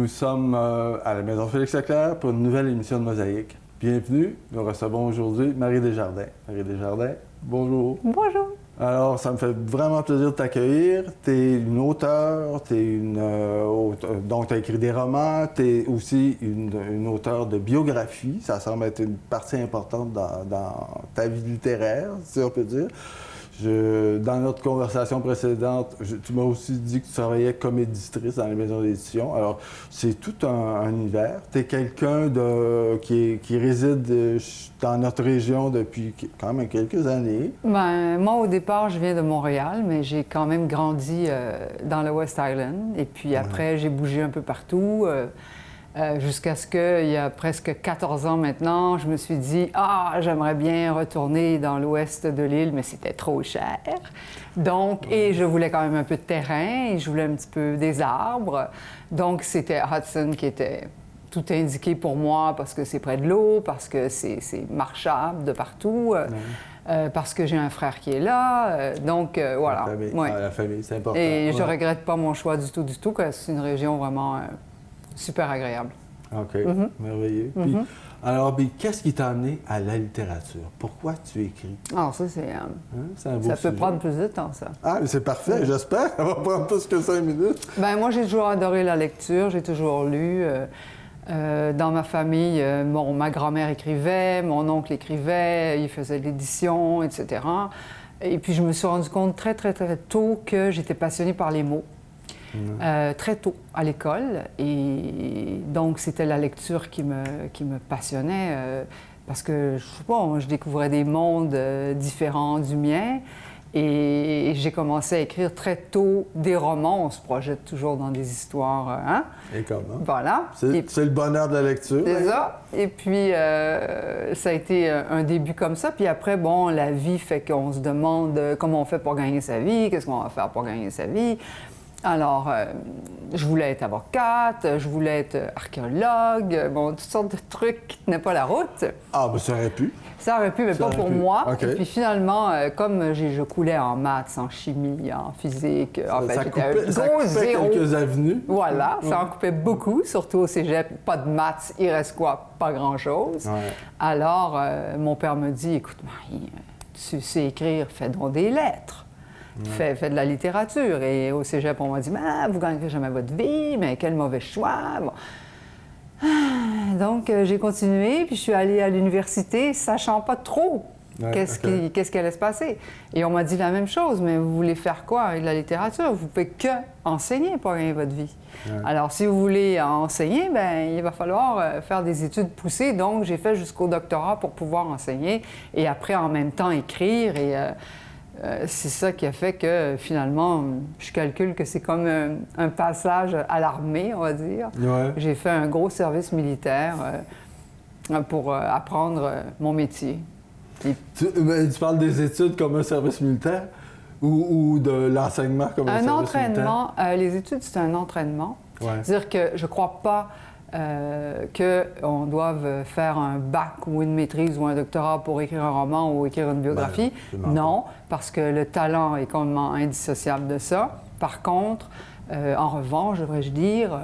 Nous sommes à la Maison Félix-Leclerc pour une nouvelle émission de Mosaïque. Bienvenue, nous recevons aujourd'hui Marie Desjardins. Marie Desjardins, bonjour. Bonjour. Alors, ça me fait vraiment plaisir de t'accueillir. Tu es une auteure, donc tu as écrit des romans, tu es aussi une auteure de biographie. Ça semble être une partie importante dans ta vie littéraire, si on peut dire. Dans notre conversation précédente, tu m'as aussi dit que tu travaillais comme éditrice dans les maisons d'édition. Alors, c'est tout un univers. Tu es quelqu'un qui réside dans notre région depuis quand même quelques années. Ben, moi, au départ, je viens de Montréal, mais j'ai quand même grandi dans le West Island. Et puis après, j'ai bougé un peu partout. Jusqu'à ce qu'il y a presque 14 ans maintenant, je me suis dit « Ah, j'aimerais bien retourner dans l'ouest de l'île, mais c'était trop cher. » Donc, et je voulais quand même un peu de terrain, et je voulais un petit peu des arbres. Donc, c'était Hudson qui était tout indiqué pour moi parce que c'est près de l'eau, parce que c'est marchable de partout, parce que j'ai un frère qui est là. Donc, voilà. La famille, la famille, c'est important. Et je ne regrette pas mon choix du tout, que c'est une région vraiment... super agréable. OK, merveilleux. Puis, alors, qu'est-ce qui t'a amené à la littérature? Pourquoi tu écris? Alors, ça, c'est un beau ça sujet. peut prendre plus de temps, ça. Ah, mais c'est parfait, j'espère. Ça va prendre plus que 5 minutes. Bien, moi, j'ai toujours adoré la lecture, j'ai toujours lu. Dans ma famille, ma grand-mère écrivait, mon oncle écrivait, il faisait de l'édition, etc. Et puis, je me suis rendu compte très, très, très tôt que j'étais passionnée par les mots. Très tôt à l'école, et donc c'était la lecture qui me passionnait parce que je découvrais des mondes différents du mien, et j'ai commencé à écrire très tôt des romans. On se projette toujours dans des histoires, hein? Et comment? Voilà. C'est le bonheur de la lecture. C'est ça. Et puis ça a été un début comme ça. Puis après, bon, la vie fait qu'on se demande comment on fait pour gagner sa vie, qu'est-ce qu'on va faire pour gagner sa vie. Alors, je voulais être avocate, je voulais être archéologue, bon, toutes sortes de trucs qui ne tenaient pas la route. Ah, ben ça aurait pu. Ça aurait pu, mais pas pour moi. Okay. Et puis finalement, comme je coulais en maths, en chimie, en physique, en fait, j'étais un gros zéro. Quelques avenues. Voilà, ça en coupait beaucoup, surtout au cégep. Pas de maths, il reste quoi? Pas grand-chose. Ouais. Alors, mon père me dit, écoute, Marie, tu sais écrire, fais donc des lettres. Fait de la littérature. Et au cégep, on m'a dit, vous ne gagnerez jamais votre vie, mais quel mauvais choix. Bon. Donc, j'ai continué, puis je suis allée à l'université, sachant pas trop qu'est-ce qui allait se passer. Et on m'a dit la même chose, mais vous voulez faire quoi avec la littérature? Vous ne pouvez que enseigner pour gagner votre vie. Alors, si vous voulez enseigner, il va falloir faire des études poussées. Donc, j'ai fait jusqu'au doctorat pour pouvoir enseigner, et après, en même temps, écrire. Et c'est ça qui a fait que, finalement, je calcule que c'est comme un passage à l'armée, on va dire. Ouais. J'ai fait un gros service militaire pour apprendre mon métier. Tu parles des études comme un service militaire ou de l'enseignement comme un service militaire? Les études, c'est un entraînement. Ouais. C'est-à-dire que je ne crois pas qu'on doive faire un bac ou une maîtrise ou un doctorat pour écrire un roman ou écrire une biographie. Non, parce que le talent est complètement indissociable de ça. Par contre, en revanche, devrais-je dire,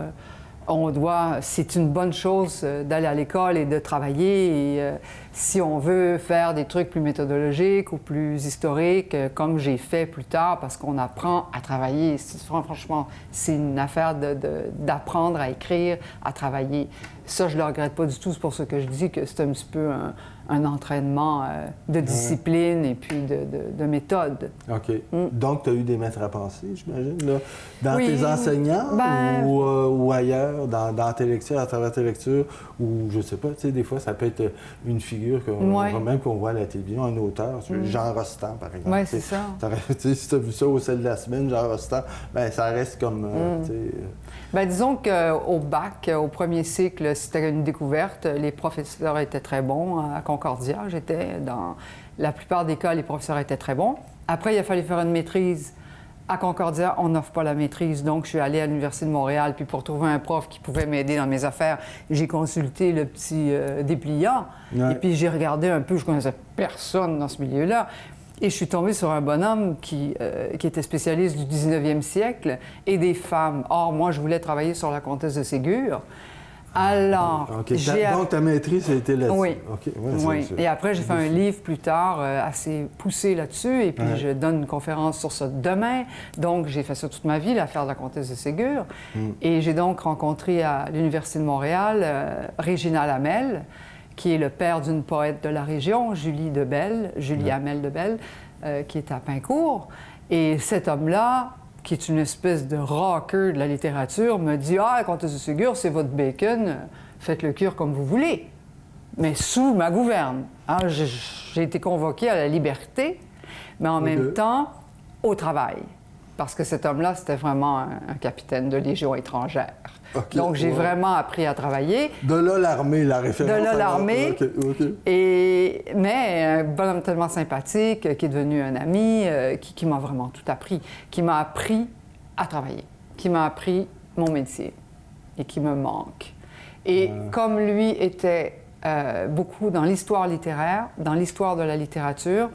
c'est une bonne chose d'aller à l'école et de travailler. Et si on veut faire des trucs plus méthodologiques ou plus historiques, comme j'ai fait plus tard, parce qu'on apprend à travailler. Franchement, c'est une affaire d'apprendre à écrire, à travailler. Ça, je ne le regrette pas du tout. C'est pour ça que je dis que c'est un petit peu un entraînement de discipline et puis de méthode. OK. Donc, tu as eu des maîtres à penser, j'imagine, là, dans tes enseignants ou ailleurs, dans tes lectures, à travers tes lectures, ou je sais pas, tu sais, des fois, ça peut être une figure même qu'on voit à la télévision, un auteur, Jean Rostand, par exemple. Oui, c'est ça. Si tu as vu ça au sel de la semaine, Jean Rostand, ça reste comme... disons qu'au bac, au premier cycle, c'était une découverte. Les professeurs étaient très bons. À Concordia, j'étais dans la plupart des cas, les professeurs étaient très bons. Après, il a fallu faire une maîtrise. À Concordia, on n'offre pas la maîtrise, donc je suis allée à l'Université de Montréal, puis pour trouver un prof qui pouvait m'aider dans mes affaires, j'ai consulté le petit dépliant, et puis j'ai regardé un peu, je connaissais personne dans ce milieu-là. Et je suis tombée sur un bonhomme qui était spécialiste du 19e siècle et des femmes. Or, moi, je voulais travailler sur la comtesse de Ségur. Alors, donc ta maîtrise a été là-dessus. Oui. Oui. Et après, j'ai fait un livre plus tard assez poussé là-dessus, et puis je donne une conférence sur ça demain. Donc, j'ai fait ça toute ma vie, l'affaire de la comtesse de Ségur. Et j'ai donc rencontré à l'Université de Montréal Réginald Hamel, qui est le père d'une poète de la région, Julie Hamel de Belle, qui est à Pincourt. Et cet homme-là, qui est une espèce de rocker de la littérature, me dit « Ah, la comtesse de Ségur, c'est votre bacon, faites-le cuire comme vous voulez, mais sous ma gouverne. » Alors, j'ai été convoquée à la liberté, mais en même temps au travail, parce que cet homme-là, c'était vraiment un capitaine de Légion étrangère. Donc, j'ai vraiment appris à travailler. De là, l'armée, la référence. De là, l'armée. Mais un bonhomme tellement sympathique, qui est devenu un ami, qui m'a vraiment tout appris, qui m'a appris à travailler, qui m'a appris mon métier et qui me manque. Et comme lui était beaucoup dans l'histoire littéraire, dans l'histoire de la littérature,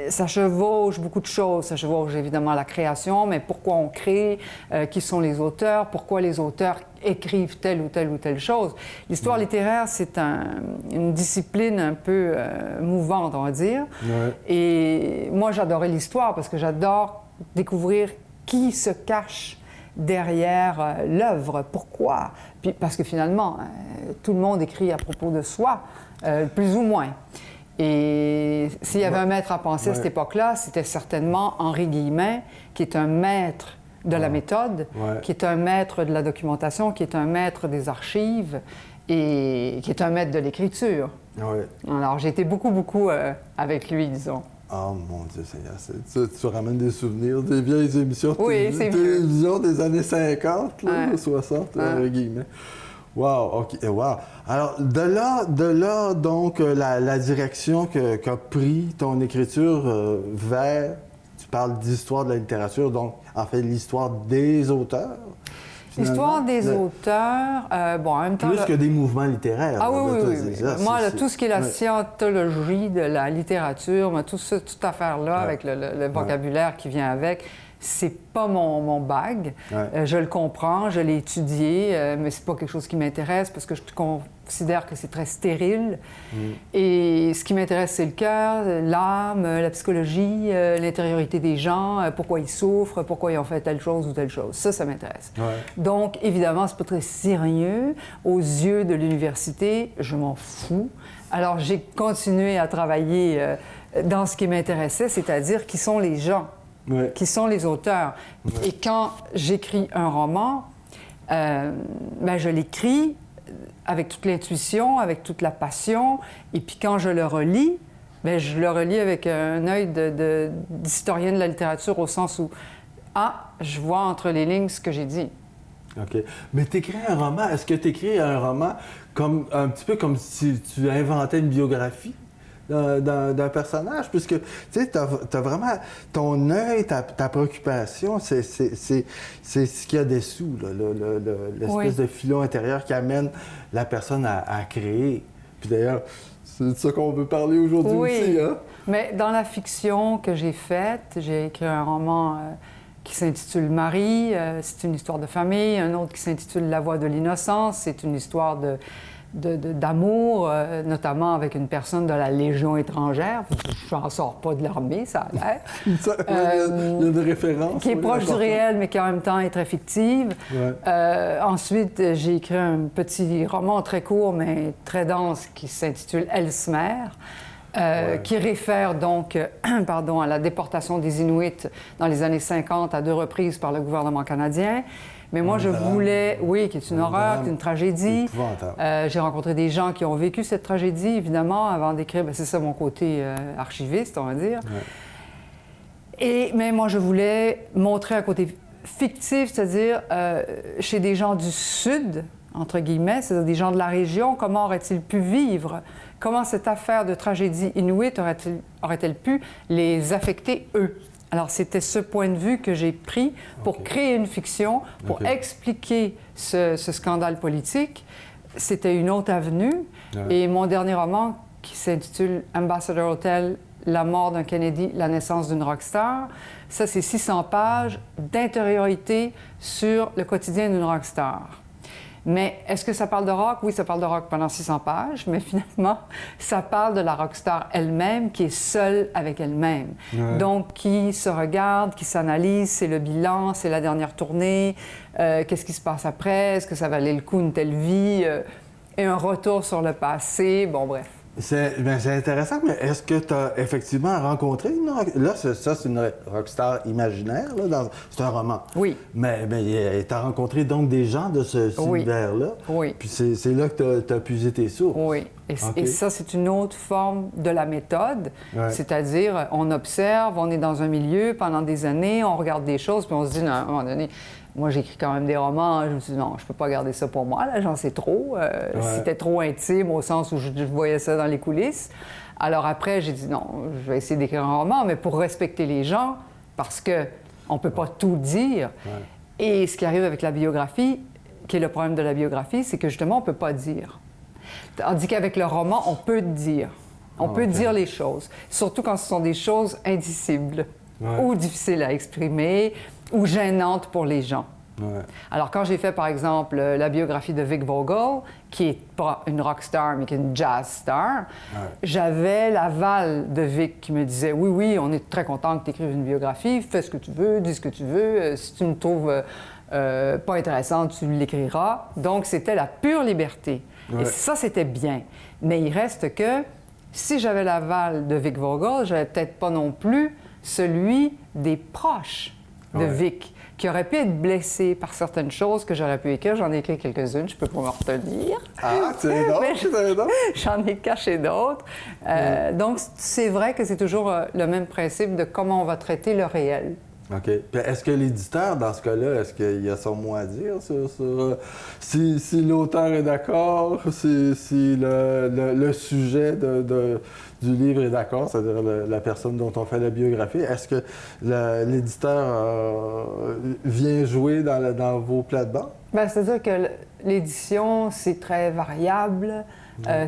ça chevauche beaucoup de choses. Ça chevauche évidemment la création, mais pourquoi on crée, qui sont les auteurs, pourquoi les auteurs écrivent telle ou telle chose. L'histoire littéraire, c'est une discipline un peu mouvante, on va dire. Et moi, j'adorais l'histoire parce que j'adore découvrir qui se cache derrière l'œuvre. Pourquoi? Puis, parce que finalement, tout le monde écrit à propos de soi, plus ou moins. Et s'il y avait un maître à penser à cette époque-là, c'était certainement Henri Guillemin, qui est un maître de la méthode, qui est un maître de la documentation, qui est un maître des archives et qui est un maître de l'écriture. Alors, j'ai été beaucoup avec lui, disons. Oh mon Dieu Seigneur, tu ramènes des souvenirs des vieilles émissions de télévision des années 50, là, 60, Henri Guillemin. Wow, OK, wow. Alors, de là donc, la direction qu'a pris ton écriture vers, tu parles d'histoire de la littérature, donc, en fait, l'histoire des auteurs. L'histoire des auteurs, bon, en même temps... Plus que des mouvements littéraires. Ah oui. Moi, tout ce qui est la scientologie de la littérature, toute affaire-là, avec le vocabulaire qui vient avec, c'est pas mon bag. Je le comprends, je l'ai étudié, mais c'est pas quelque chose qui m'intéresse parce que je considère que c'est très stérile. Et ce qui m'intéresse, c'est le cœur, l'âme, la psychologie, l'intériorité des gens, pourquoi ils souffrent, pourquoi ils ont fait telle chose ou telle chose. Ça m'intéresse. Donc, évidemment, c'est pas très sérieux. Aux yeux de l'université, je m'en fous. Alors, j'ai continué à travailler dans ce qui m'intéressait, c'est-à-dire qui sont les gens. Qui sont les auteurs. Et quand j'écris un roman, je l'écris avec toute l'intuition, avec toute la passion, et puis quand je le relis, je le relis avec un œil d'historien de la littérature au sens où, je vois entre les lignes ce que j'ai dit. OK. Mais t'écris un roman, est-ce que t'écris un roman un petit peu comme si tu inventais une biographie d'un personnage, puisque tu sais, t'as vraiment ton œil, ta préoccupation, c'est ce qu'il y a dessous, l'espèce de filon intérieur qui amène la personne à créer. Puis d'ailleurs, c'est de ça qu'on veut parler aujourd'hui aussi, hein? Mais dans la fiction que j'ai faite, j'ai écrit un roman qui s'intitule Marie, c'est une histoire de famille, un autre qui s'intitule La voix de l'innocence, c'est une histoire d'amour, notamment avec une personne de la Légion étrangère. Je n'en sors pas de l'armée, ça a l'air. Il y a une référence. Qui est proche du réel, mais qui en même temps est très fictive. Ensuite, j'ai écrit un petit roman très court, mais très dense, qui s'intitule Ellesmer, qui réfère donc à la déportation des Inuits dans les années 50 à 2 reprises par le gouvernement canadien. Mais moi, je voulais... Oui, qui est une horreur, qui est une tragédie. J'ai rencontré des gens qui ont vécu cette tragédie, évidemment, avant d'écrire. C'est ça mon côté archiviste, on va dire. Mais moi, je voulais montrer un côté fictif, c'est-à-dire chez des gens du Sud, entre guillemets, c'est-à-dire des gens de la région, comment auraient-ils pu vivre? Comment cette affaire de tragédie inuite aurait-elle pu les affecter, eux? Alors, c'était ce point de vue que j'ai pris pour créer une fiction, pour expliquer ce scandale politique. C'était une autre avenue. Et mon dernier roman, qui s'intitule Ambassador Hotel, La mort d'un Kennedy, la naissance d'une rockstar. Ça, c'est 600 pages d'intériorité sur le quotidien d'une rockstar. Mais est-ce que ça parle de rock? Oui, ça parle de rock pendant 600 pages, mais finalement, ça parle de la rockstar elle-même qui est seule avec elle-même. Ouais. Donc, qui se regarde, qui s'analyse, c'est le bilan, c'est la dernière tournée, qu'est-ce qui se passe après, est-ce que ça valait le coup une telle vie, et un retour sur le passé, bon, bref. C'est intéressant, mais est-ce que tu as effectivement rencontré une rockstar? Là, ça, c'est une rockstar imaginaire, là, c'est un roman. Oui. Mais tu as rencontré donc des gens de cet univers-là. Oui. Puis c'est là que tu as puisé tes sources. Oui. Et ça, c'est une autre forme de la méthode. Ouais. C'est-à-dire, on observe, on est dans un milieu pendant des années, on regarde des choses, puis on se dit, non, à un moment donné, moi, j'écris quand même des romans. Je me suis dit, non, je peux pas garder ça pour moi. Là, j'en sais trop. C'était trop intime au sens où je voyais ça dans les coulisses. Alors après, j'ai dit, non, je vais essayer d'écrire un roman, mais pour respecter les gens, parce qu'on peut pas tout dire. Ouais. Et ce qui arrive avec la biographie, qui est le problème de la biographie, c'est que justement, on peut pas dire. Tandis qu'avec le roman, on peut dire. On peut dire les choses. Surtout quand ce sont des choses indicibles ou difficiles à exprimer, ou gênante pour les gens. Ouais. Alors, quand j'ai fait, par exemple, la biographie de Vic Vogel, qui n'est pas une rockstar, mais qui est une jazz star, j'avais l'aval de Vic qui me disait « Oui, oui, on est très content que tu écrives une biographie, fais ce que tu veux, dis ce que tu veux, si tu me trouves pas intéressante, tu l'écriras. » Donc, c'était la pure liberté. Ouais. Et ça, c'était bien. Mais il reste que, si j'avais l'aval de Vic Vogel, j'avais peut-être pas non plus celui des proches de Vic, qui aurait pu être blessé par certaines choses que j'aurais pu écrire. J'en ai écrit quelques-unes, je peux pas me retenir. Ah, tu sais donc, j'en ai caché d'autres. Donc, c'est vrai que c'est toujours le même principe de comment on va traiter le réel. OK. Puis est-ce que l'éditeur, dans ce cas-là, est-ce qu'il y a son mot à dire sur si l'auteur est d'accord, si le sujet du livre est d'accord, c'est-à-dire la personne dont on fait la biographie? Est-ce que l'éditeur vient jouer dans vos plates-bandes? Bien, c'est-à-dire que l'édition, c'est très variable.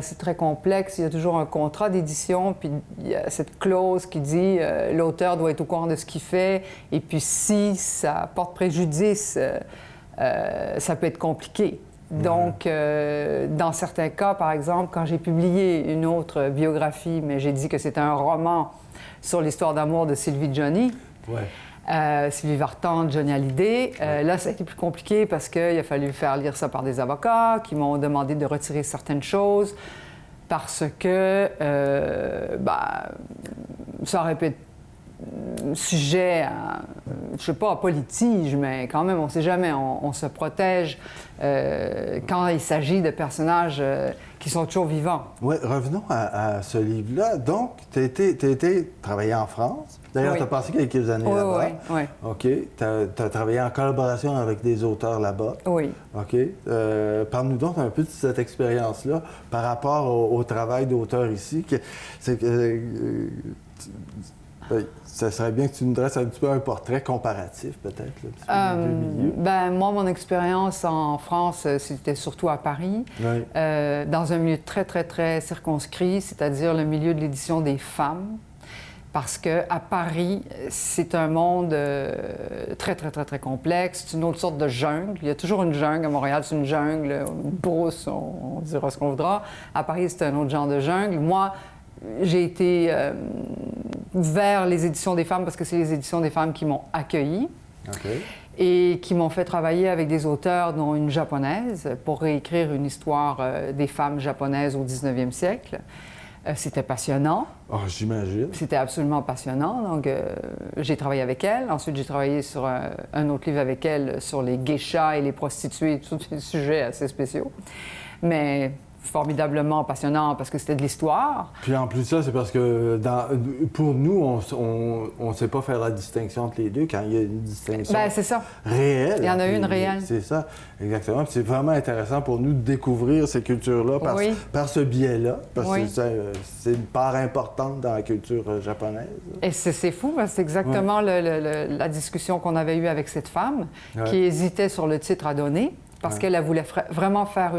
C'est très complexe. Il y a toujours un contrat d'édition, puis il y a cette clause qui dit l'auteur doit être au courant de ce qu'il fait, et puis si ça porte préjudice, ça peut être compliqué. Donc, dans certains cas, par exemple, quand j'ai publié une autre biographie, mais j'ai dit que c'était un roman sur l'histoire d'amour de Sylvie Johnny, Sylvie Vartan, Johnny Hallyday. Là, ça a été plus compliqué parce qu'il a fallu faire lire ça par des avocats qui m'ont demandé de retirer certaines choses parce que ça aurait pu être sujet à, je sais pas, à litige, mais quand même, on ne sait jamais. On se protège quand il s'agit de personnages qui sont toujours vivants. Oui, revenons à ce livre-là. Donc, tu as été travailler en France. D'ailleurs, tu as passé quelques années là-bas. Oui. OK. Tu as travaillé en collaboration avec des auteurs là-bas. Oui. OK. Parle-nous donc un peu de cette expérience-là par rapport au travail d'auteur ici. Ça serait bien que tu nous dresses un petit peu un portrait comparatif, peut-être, là, des deux milieux. Ben, moi, mon expérience en France, c'était surtout à Paris, dans un milieu très, très, très circonscrit, c'est-à-dire le milieu de l'édition des femmes. Parce qu'à Paris, c'est un monde très, très, très, très complexe. C'est une autre sorte de jungle. Il y a toujours une jungle. À Montréal, c'est une jungle, une brousse, on dira ce qu'on voudra. À Paris, c'est un autre genre de jungle. Moi, j'ai été vers les éditions des femmes parce que c'est les éditions des femmes qui m'ont accueillie et qui m'ont fait travailler avec des auteurs, dont une japonaise, pour réécrire une histoire des femmes japonaises au 19e siècle. C'était passionnant. Oh, j'imagine. C'était absolument passionnant. Donc, j'ai travaillé avec elle. Ensuite, j'ai travaillé sur un autre livre avec elle sur les geishas et les prostituées, tous des sujets assez spéciaux. Mais formidablement passionnant parce que c'était de l'histoire. Puis en plus de ça, c'est parce que pour nous, on ne sait pas faire la distinction entre les deux quand il y a une distinction c'est ça. Réelle. Il y en a une réelle. C'est ça, exactement. Puis c'est vraiment intéressant pour nous de découvrir ces cultures-là par ce biais-là, parce que c'est une part importante dans la culture japonaise. Et c'est fou, parce que c'est exactement la discussion qu'on avait eue avec cette femme qui hésitait sur le titre à donner parce qu'elle voulait vraiment faire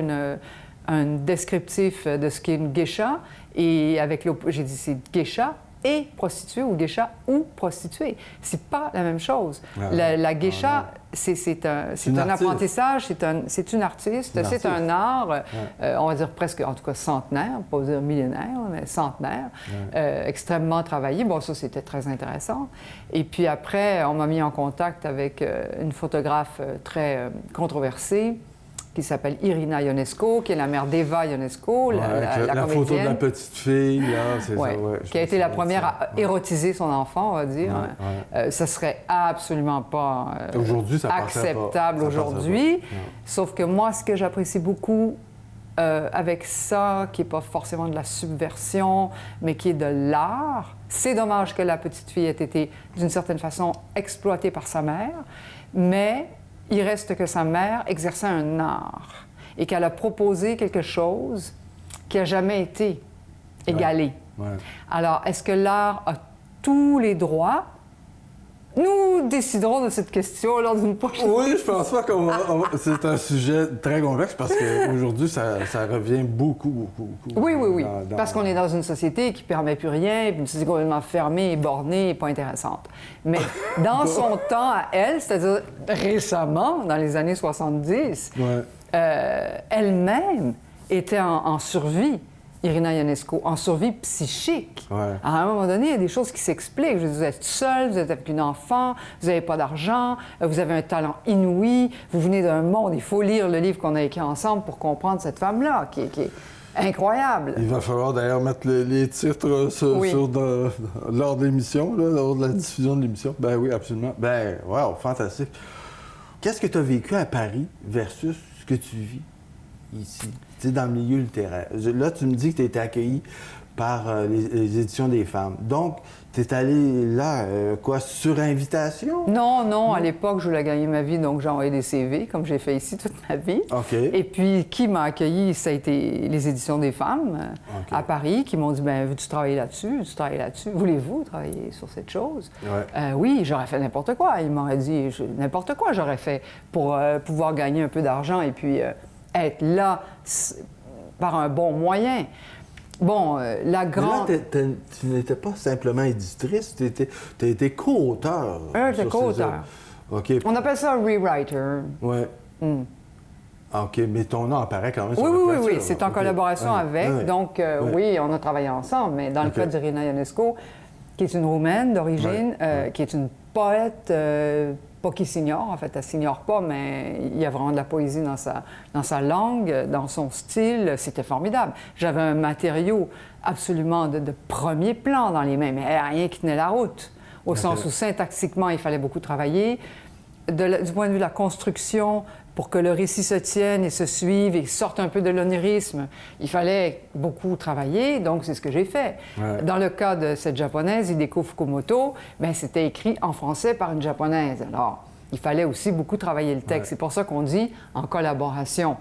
un descriptif de ce qu'est une geisha. Et avec j'ai dit, c'est geisha. et prostituée ou geisha ou prostituée. C'est pas la même chose. La geisha, c'est un apprentissage, c'est une artiste, c'est un art, on va dire presque, en tout cas centenaire, pas dire millénaire, mais centenaire, extrêmement travaillé. Bon, ça, c'était très intéressant. Et puis après, on m'a mis en contact avec une photographe très controversée, qui s'appelle Irina Ionesco, qui est la mère d'Eva Ionesco, la photo de la petite fille, là, c'est ça. Qui a été la première à érotiser son enfant, on va dire. Ça serait absolument pas acceptable aujourd'hui. Sauf que moi, ce que j'apprécie beaucoup avec ça, qui n'est pas forcément de la subversion, mais qui est de l'art, c'est dommage que la petite fille ait été, d'une certaine façon, exploitée par sa mère, mais il reste que sa mère exerçait un art et qu'elle a proposé quelque chose qui n'a jamais été égalé. Alors, est-ce que l'art a tous les droits? Nous déciderons de cette question lors d'une prochaine... Oui, je pense pas qu'on va... C'est un sujet très complexe parce qu'aujourd'hui, ça revient beaucoup. Oui. Parce qu'on est dans une société qui ne permet plus rien, une société complètement fermée, et bornée et pas intéressante. Mais dans son temps à elle, c'est-à-dire récemment, dans les années 70, elle-même était en survie. Irina Ionesco, en survie psychique. À un moment donné, il y a des choses qui s'expliquent. Vous êtes seul, vous êtes avec une enfant, vous n'avez pas d'argent, vous avez un talent inouï, vous venez d'un monde. Il faut lire le livre qu'on a écrit ensemble pour comprendre cette femme-là, qui est incroyable. Il va falloir d'ailleurs mettre les titres lors de l'émission, lors de la diffusion de l'émission. Ben oui, absolument. Ben, wow, fantastique. Qu'est-ce que tu as vécu à Paris versus ce que tu vis ici, tu sais, dans le milieu littéraire? Là, tu me dis que tu as été accueilli par les éditions des femmes. Donc, tu es allé là, sur invitation? Non. À l'époque, je voulais gagner ma vie, donc j'ai envoyé des CV, comme j'ai fait ici toute ma vie. Et puis, qui m'a accueilli, ça a été les éditions des femmes à Paris, qui m'ont dit, bien, veux-tu travailler là-dessus? Voulez-vous travailler sur cette chose? Oui, j'aurais fait n'importe quoi. Il m'aurait dit, n'importe quoi j'aurais fait pour pouvoir gagner un peu d'argent et puis être là par un bon moyen. Bon, la grande... Mais là, tu n'étais pas simplement éditrice, tu as été co-auteur. J'étais co-auteur. On appelle ça un rewriter. OK, mais ton nom apparaît quand même sur la couverture. Oui, c'est en collaboration avec. Donc, oui, on a travaillé ensemble, mais dans le cas d'Irina Ionesco, qui est une Roumaine d'origine, qui est une poète... pas qui s'ignore, en fait, elle s'ignore pas, mais il y a vraiment de la poésie dans sa langue, dans son style. C'était formidable. J'avais un matériau absolument de premier plan dans les mains, mais rien qui tenait la route, au sens où syntaxiquement, il fallait beaucoup travailler. Du point de vue de la construction, pour que le récit se tienne et se suive et sorte un peu de l'onirisme, il fallait beaucoup travailler, donc c'est ce que j'ai fait. Dans le cas de cette japonaise, Hideko Fukumoto, bien, c'était écrit en français par une japonaise. Alors, il fallait aussi beaucoup travailler le texte. C'est pour ça qu'on dit en collaboration.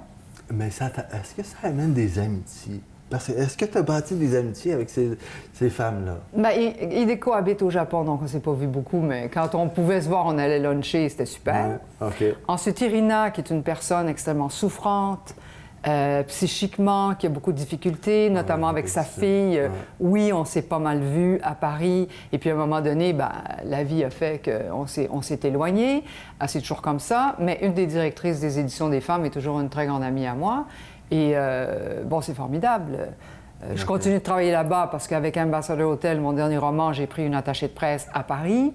Mais est-ce que ça amène des amitiés? Est-ce que tu as bâti des amitiés avec ces femmes-là? Bien, Hideko habite au Japon, donc on ne s'est pas vu beaucoup, mais quand on pouvait se voir, on allait luncher, c'était super. Ensuite, Irina, qui est une personne extrêmement souffrante, psychiquement, qui a beaucoup de difficultés, notamment avec sa fille. Oui, on s'est pas mal vus à Paris, et puis à un moment donné, ben, la vie a fait qu'on s'est éloignés. C'est toujours comme ça, mais une des directrices des éditions des femmes est toujours une très grande amie à moi. Et bon, c'est formidable. Je continue de travailler là-bas parce qu'avec Ambassador Hotel, mon dernier roman, j'ai pris une attachée de presse à Paris,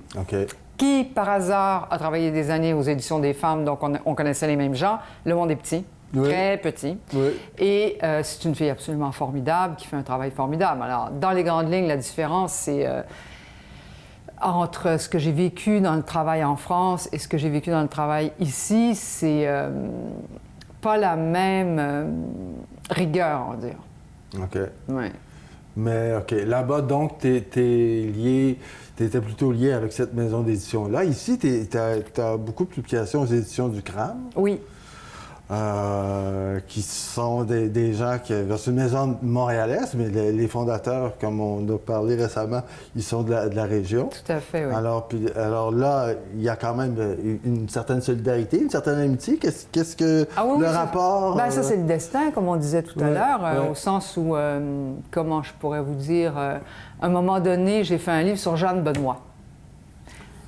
qui, par hasard, a travaillé des années aux éditions des femmes, donc on connaissait les mêmes gens. Le monde est petit, très petit. Et c'est une fille absolument formidable, qui fait un travail formidable. Alors, dans les grandes lignes, la différence, c'est entre ce que j'ai vécu dans le travail en France et ce que j'ai vécu dans le travail ici, c'est... pas la même rigueur, on va dire. Mais, là-bas, donc, tu étais plutôt lié avec cette maison d'édition-là. Ici, tu as beaucoup de publications aux éditions du Crâne. Oui. qui sont des gens c'est une maison montréalaise, mais les fondateurs, comme on a parlé récemment, ils sont de la région. Tout à fait, oui. Alors là, il y a quand même une certaine solidarité, une certaine amitié. Qu'est-ce que le rapport... Bien, ça, c'est le destin, comme on disait tout à l'heure, au sens où, comment je pourrais vous dire, à un moment donné, j'ai fait un livre sur Jeanne Benoît.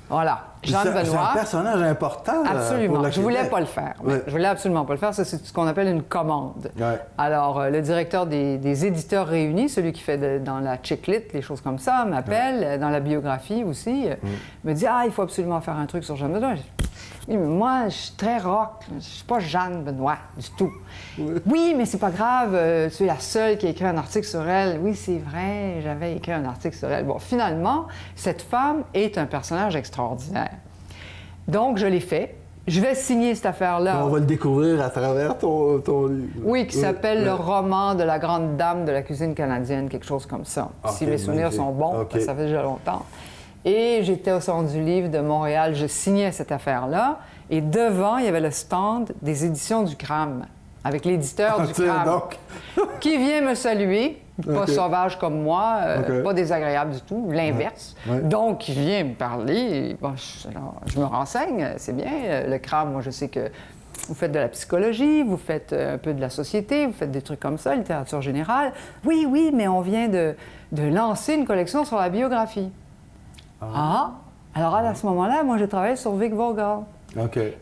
Voilà. Jeanne Benoît. C'est un personnage important. Absolument. Pour le je ne voulais pas le faire. Je voulais absolument pas le faire. Ça, c'est ce qu'on appelle une commande. Ouais. Alors, le directeur des éditeurs réunis, celui qui fait dans la chick-lit, les choses comme ça, m'appelle, dans la biographie aussi, me dit « Ah, il faut absolument faire un truc sur Jeanne Benoît. » Oui, mais moi, je suis très rock. Je ne suis pas Jeanne Benoît du tout. Oui, mais c'est pas grave. Tu es la seule qui a écrit un article sur elle. Oui, c'est vrai, j'avais écrit un article sur elle. Bon, finalement, cette femme est un personnage extraordinaire. Donc, je l'ai fait. Je vais signer cette affaire-là. On va le découvrir à travers ton livre. Oui, qui s'appelle Le roman de la grande dame de la cuisine canadienne, quelque chose comme ça. Si mes souvenirs sont bons, ça fait déjà longtemps. Et j'étais au Salon du livre de Montréal, je signais cette affaire-là, et devant, il y avait le stand des éditions du CRAM, avec l'éditeur du CRAM, qui vient me saluer, pas sauvage comme moi, pas désagréable du tout, l'inverse. Donc, il vient me parler, bon, je me renseigne, c'est bien, le CRAM, moi je sais que vous faites de la psychologie, vous faites un peu de la société, vous faites des trucs comme ça, littérature générale. Oui, oui, mais on vient de lancer une collection sur la biographie. Alors à ce moment-là, moi, j'ai travaillé sur Vic Vogel.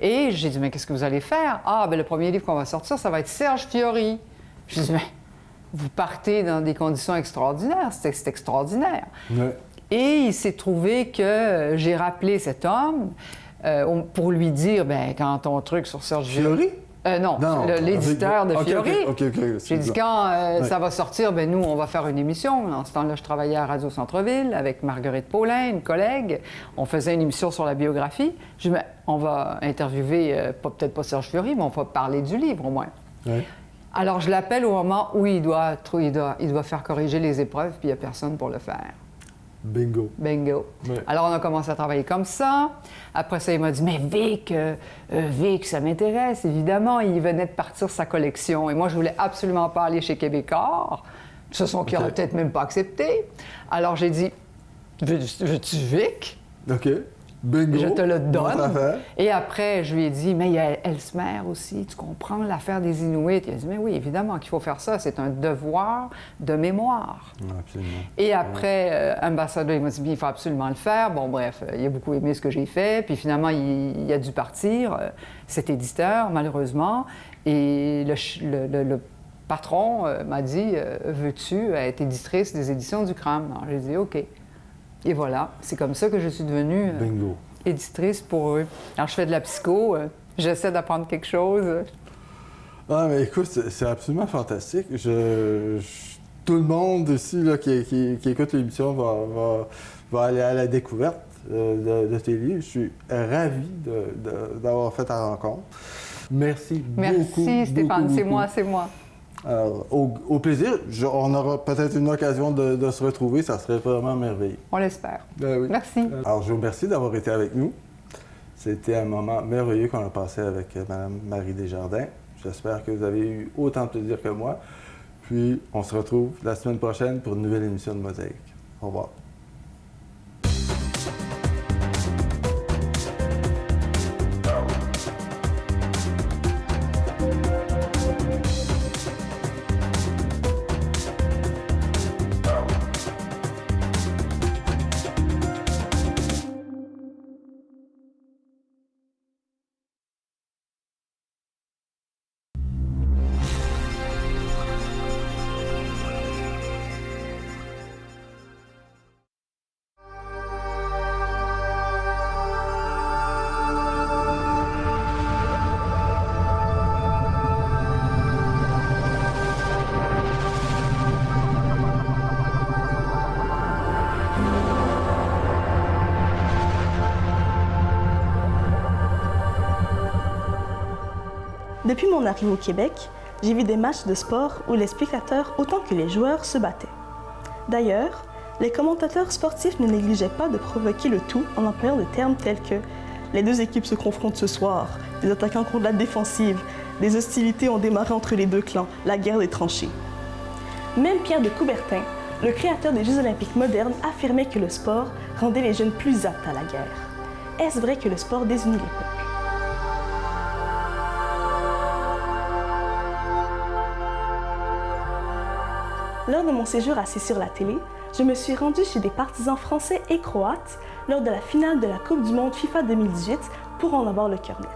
Et j'ai dit, mais qu'est-ce que vous allez faire? Bien, le premier livre qu'on va sortir, ça va être Serge Fiori. J'ai dit, mais vous partez dans des conditions extraordinaires, c'est extraordinaire. Et il s'est trouvé que j'ai rappelé cet homme pour lui dire, bien, quand ton truc sur Serge Fiori... non, l'éditeur de Fiori. J'ai dit, quand ça va sortir, ben nous, on va faire une émission. En ce temps-là, je travaillais à Radio Centre-Ville avec Marguerite Paulin, une collègue. On faisait une émission sur la biographie. J'ai dit, on va interviewer, peut-être pas Serge Fiori, mais on va parler du livre au moins. Alors, je l'appelle au moment où il doit faire corriger les épreuves, puis il n'y a personne pour le faire. Bingo. Alors, on a commencé à travailler comme ça. Après ça, il m'a dit, mais Vic, ça m'intéresse, évidemment. Il venait de partir sa collection. Et moi, je voulais absolument pas aller chez Québécois. Ce sont qui n'auraient peut-être même pas accepté. Alors, j'ai dit, veux-tu Vic? Bingo. Je te le donne. Et après, je lui ai dit, mais il y a Ellesmer aussi, tu comprends l'affaire des Inuits? Il a dit, mais oui, évidemment qu'il faut faire ça, c'est un devoir de mémoire. Absolument. Et après, Ambassadeur, il m'a dit, bien, il faut absolument le faire. Bon, bref, il a beaucoup aimé ce que j'ai fait. Puis finalement, il a dû partir, cet éditeur, malheureusement. Et le patron m'a dit, veux-tu être éditrice des éditions du CRAM? Alors, j'ai dit, OK. Et voilà, c'est comme ça que je suis devenue éditrice pour eux. Alors, je fais de la psycho, j'essaie d'apprendre quelque chose. Mais écoute, c'est absolument fantastique. Tout le monde ici là, qui écoute l'émission va aller à la découverte de tes livres. Je suis ravi d'avoir fait ta rencontre. Merci beaucoup. Merci Stéphane, beaucoup. C'est moi. Alors, au plaisir. On aura peut-être une occasion de se retrouver. Ça serait vraiment merveilleux. On l'espère. Oui. Merci. Alors, je vous remercie d'avoir été avec nous. C'était un moment merveilleux qu'on a passé avec Mme Marie Desjardins. J'espère que vous avez eu autant de plaisir que moi. Puis, on se retrouve la semaine prochaine pour une nouvelle émission de Mosaïque. Au revoir. Depuis mon arrivée au Québec, j'ai vu des matchs de sport où les spectateurs autant que les joueurs se battaient. D'ailleurs, les commentateurs sportifs ne négligeaient pas de provoquer le tout en employant des termes tels que Les deux équipes se confrontent ce soir. Des attaquants contre la défensive. Des hostilités ont démarré entre les deux clans, la guerre des tranchées. Même Pierre de Coubertin, le créateur des Jeux olympiques modernes, affirmait que le sport rendait les jeunes plus aptes à la guerre. Est-ce vrai que le sport désunit les peuples? Lors de mon séjour assis sur la télé, je me suis rendue chez des partisans français et croates lors de la finale de la Coupe du Monde FIFA 2018 pour en avoir le cœur net.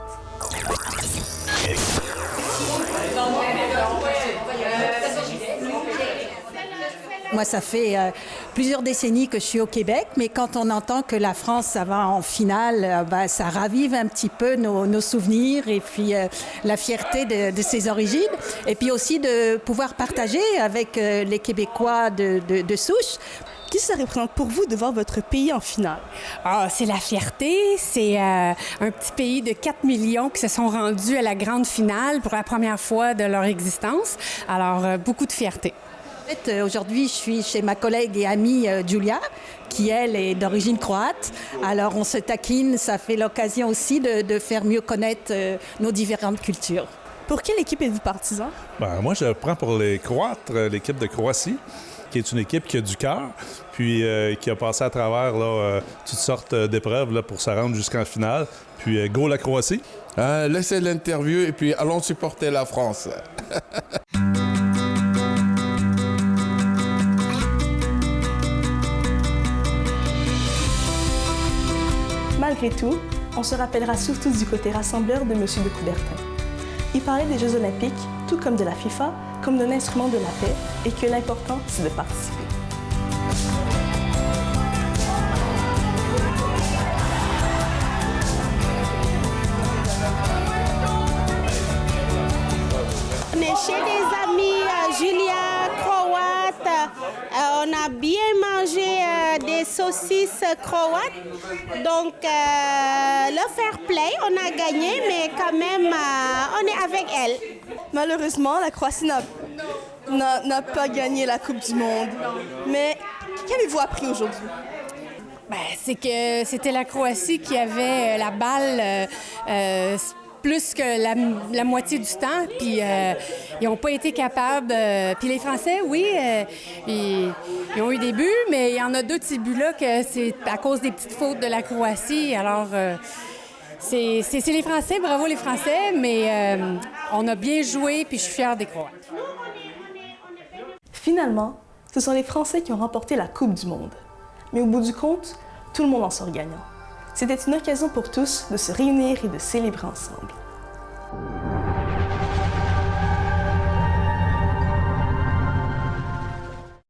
Moi, ça fait plusieurs décennies que je suis au Québec, mais quand on entend que la France ça va en finale, ça ravive un petit peu nos souvenirs et puis la fierté de ses origines. Et puis aussi de pouvoir partager avec les Québécois de souche. Qu'est-ce que ça représente pour vous de voir votre pays en finale? Ah, c'est la fierté. C'est un petit pays de 4 millions qui se sont rendus à la grande finale pour la première fois de leur existence. Alors, beaucoup de fierté. En fait, aujourd'hui, je suis chez ma collègue et amie Julia, qui, elle, est d'origine croate. Alors, on se taquine. Ça fait l'occasion aussi de faire mieux connaître nos différentes cultures. Pour quelle équipe êtes-vous partisan? Moi, je prends pour les Croates, l'équipe de Croatie, qui est une équipe qui a du cœur, puis qui a passé à travers toutes sortes d'épreuves là, pour se rendre jusqu'en finale. Puis, go la Croatie! Laissez l'interview et puis allons supporter la France. Malgré tout, on se rappellera surtout du côté rassembleur de M. de Coubertin. Il parlait des Jeux olympiques, tout comme de la FIFA, comme d'un instrument de la paix, et que l'important, c'est de participer. On est chez des amis, Julia, croate. On a bien mangé des saucisses croates. Donc, le fair play, on a gagné, mais quand même, on est avec elle. Malheureusement, la Croatie n'a pas gagné la Coupe du Monde. Mais qu'avez-vous appris aujourd'hui? C'est que c'était la Croatie qui avait la balle plus que la moitié du temps, puis ils n'ont pas été capables. Puis les Français, oui, ils ont eu des buts, mais il y en a deux de ces buts-là que c'est à cause des petites fautes de la Croatie. Alors, c'est les Français, bravo les Français, mais on a bien joué, puis je suis fière des Croates. Finalement, ce sont les Français qui ont remporté la Coupe du Monde. Mais au bout du compte, tout le monde en sort gagnant. C'était une occasion pour tous de se réunir et de célébrer ensemble.